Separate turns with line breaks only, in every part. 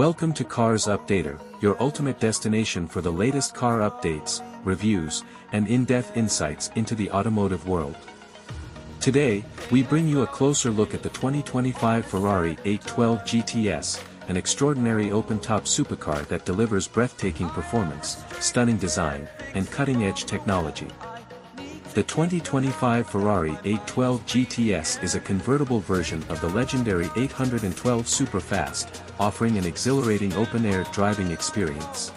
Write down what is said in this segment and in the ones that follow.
Welcome to Cars Updater, your ultimate destination for the latest car updates, reviews, and in-depth insights into the automotive world. Today, we bring you a closer look at the 2025 Ferrari 812 GTS, an extraordinary open-top supercar that delivers breathtaking performance, stunning design, and cutting-edge technology. The 2025 Ferrari 812 GTS is a convertible version of the legendary 812 Superfast, offering an exhilarating open-air driving experience.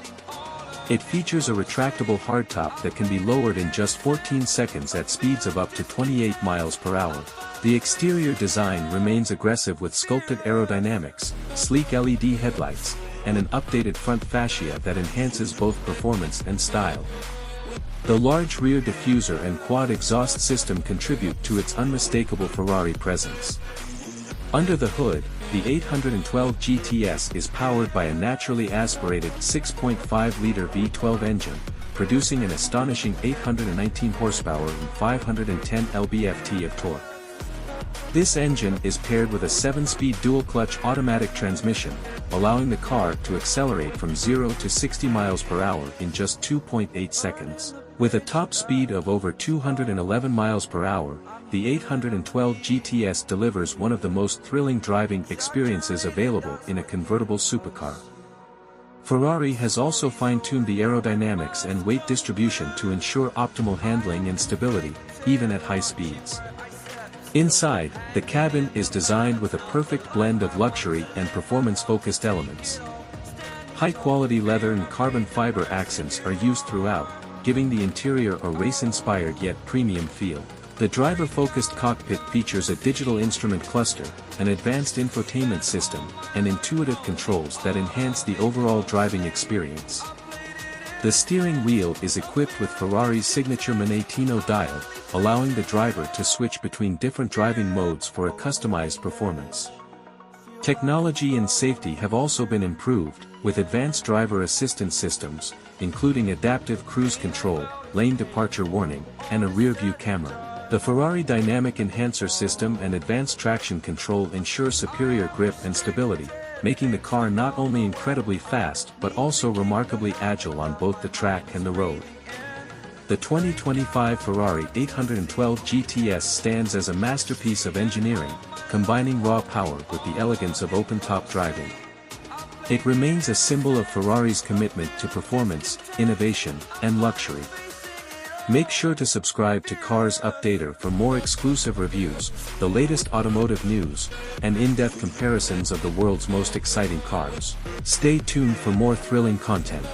It features a retractable hardtop that can be lowered in just 14 seconds at speeds of up to 28 miles per hour. The exterior design remains aggressive with sculpted aerodynamics, sleek LED headlights, and an updated front fascia that enhances both performance and style. The large rear diffuser and quad exhaust system contribute to its unmistakable Ferrari presence. Under the hood, the 812 GTS is powered by a naturally aspirated 6.5-liter V12 engine, producing an astonishing 819 horsepower and 510 lb-ft of torque. This engine is paired with a 7-speed dual-clutch automatic transmission, allowing the car to accelerate from 0 to 60 miles per hour in just 2.8 seconds. With a top speed of over 211 miles per hour, the 812 GTS delivers one of the most thrilling driving experiences available in a convertible supercar. Ferrari has also fine-tuned the aerodynamics and weight distribution to ensure optimal handling and stability, even at high speeds. Inside, the cabin is designed with a perfect blend of luxury and performance-focused elements. High-quality leather and carbon fiber accents are used throughout, giving the interior a race-inspired yet premium feel. The driver-focused cockpit features a digital instrument cluster, an advanced infotainment system, and intuitive controls that enhance the overall driving experience. The steering wheel is equipped with Ferrari's signature Manettino dial, allowing the driver to switch between different driving modes for a customized performance. Technology and safety have also been improved, with advanced driver assistance systems, including adaptive cruise control, lane departure warning, and a rear-view camera. The Ferrari Dynamic Enhancer system and advanced traction control ensure superior grip and stability, making the car not only incredibly fast but also remarkably agile on both the track and the road. The 2025 Ferrari 812 GTS stands as a masterpiece of engineering, combining raw power with the elegance of open-top driving. It remains a symbol of Ferrari's commitment to performance, innovation, and luxury. Make sure to subscribe to Cars Updater for more exclusive reviews, the latest automotive news, and in-depth comparisons of the world's most exciting cars. Stay tuned for more thrilling content.